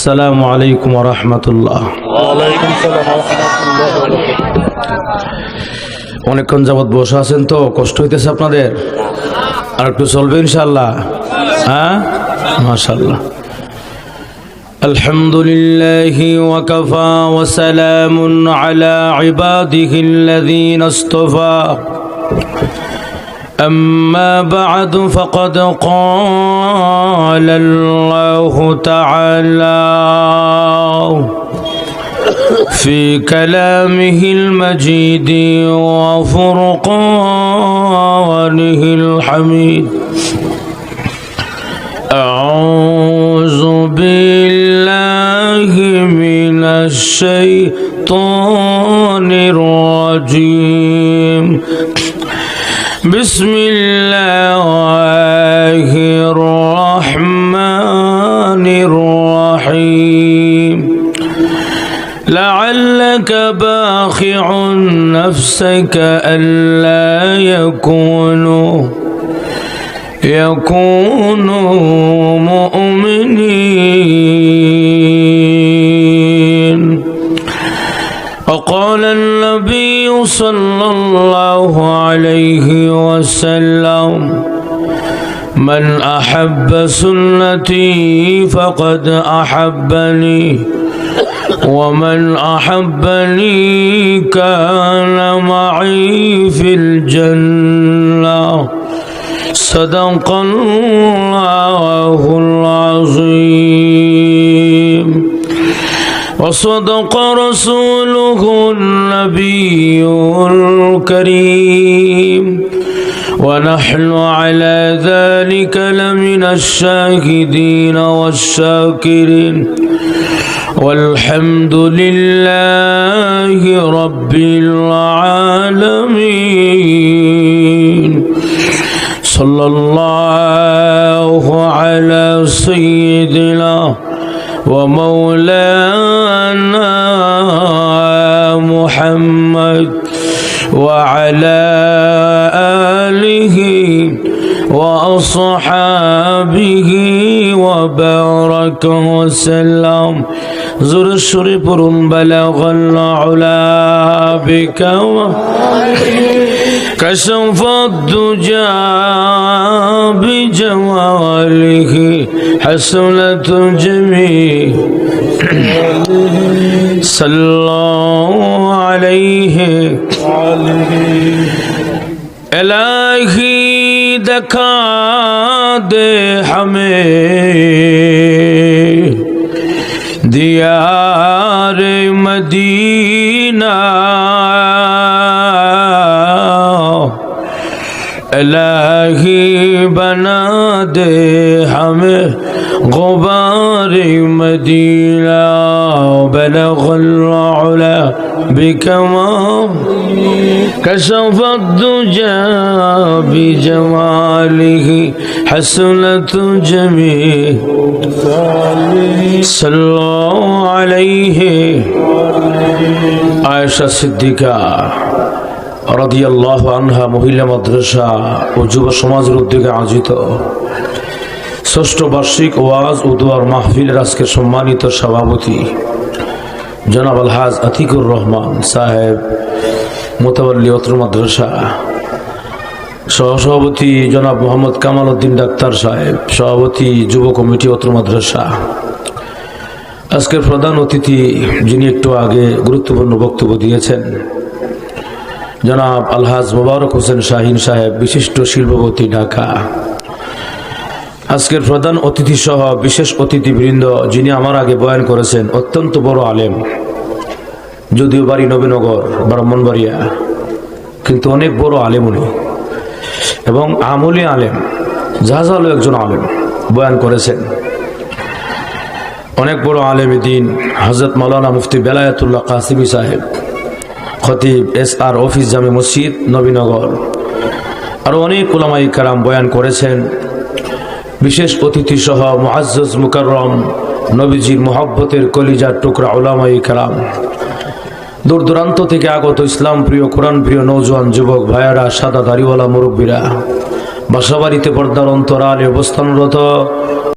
আসসালামু আলাইকুম ওয়া রাহমাতুল্লাহ। ওয়ালাইকুম আসসালাম ওয়া রাহমাতুল্লাহ। অনেকক্ষণ যাবত বসে আছেন তো কষ্ট হইতেছে আপনাদের? আর একটু চলবে ইনশাআল্লাহ? হ্যাঁ, মাশাআল্লাহ। আলহামদুলিল্লাহি ওয়া কাফা ওয়া সালামুন আলা ইবাদিহিল্লাযীনা ইসতাফা। أما بعد فقد قال الله تعالى في كلامه المجيد وفرقانه الحميد. أعوذ بالله من الشيطان الرجيم. بسم الله الرحمن الرحيم. لعلك باخع نفسك ألا يكونوا مؤمنين. وقال النبي صلى الله عليه وسلم: من أحب سنتي فقد أحبني، ومن أحبني كان معي في الجنة. صدق الله العظيم وصدق رسوله النبي الكريم، ونحن على ذلك لمن الشاهدين والشاكرين، والحمد لله رب العالمين. صلى الله على سيدنا ومولانا محمد وعلى آله وأصحابه وبارك وسلم. زور الشريف بلغ العلا بك كشف الدجى بجماله، حسنة جميع صلى الله عليه. الہی دکھا دے ہمیں دیار مدینہ، الہی بنا دے ہمیں غبار مدینہ. بلغ العلا بكمال كشف الدجى بجماله، حسنة جميع صلى الله عليه. আয়েশা সিদ্দিকা রাদিয়াল্লাহু আনহা মহিলা মাদ্রাসা ও যুব সমাজের উদ্যোগে আয়োজিত ষষ্ঠ বার্ষিক ওয়াজ ও দোয়ার মাহফিলের আজকের সম্মানিত সভাপতি জনাব আলহাজ আতিকুর রহমান সাহেব মোতাওয়াল্লি অত্র মাদ্রাসা, সহসভাপতি জনাব মোহাম্মদ কামাল উদ্দিন ডাক্তার সাহেব, সভাপতি যুব কমিটি অত্র মাদ্রাসা। আজকের প্রধান অতিথি যিনি একটু আগে গুরুত্বপূর্ণ বক্তব্য দিয়েছেন জনাব আলহাজ মোবারক হোসেন শাহিন সাহেব, বিশিষ্ট শিল্পপতি, ঢাকা। আজকের প্রধান অতিথি সহ বিশেষ অতিথিবৃন্দ যিনি আমার আগে বয়ান করেছেন, অত্যন্ত বড় আলেম, যদিও বাড়ি নবীনগর ব্রাহ্মণবাড়িয়া, কিন্তু অনেক বড় আলেম উনি, এবং আমলি আলেম, জাহাজালো একজন আলেম বয়ান করেছেন। অনেক বড় আলেমী দিন হযরত মাওলানা মুফতি বেলায়েতুল্লাহ কাসিমি সাহেব, খতিব SR অফিস জামে মসজিদ নবীনগর, আরো অনেক উলামায়ে কেরাম বয়ান করেছেন। বিশেষ অতিথি সহ মুআজ্জাজ মুকাররম নবীজির মুহাব্বতের কলিজার টুকরা উলামায়ে কেরাম, দূর দূরান্ত থেকে আগত ইসলাম প্রিয়, কোরআন প্রিয় নওজোয়ান যুবক ভাইয়েরা, সাদা দাড়িওয়ালা মুরব্বীরা, বাসাবাড়িতে পর্দার অন্তরালে অবস্থানরত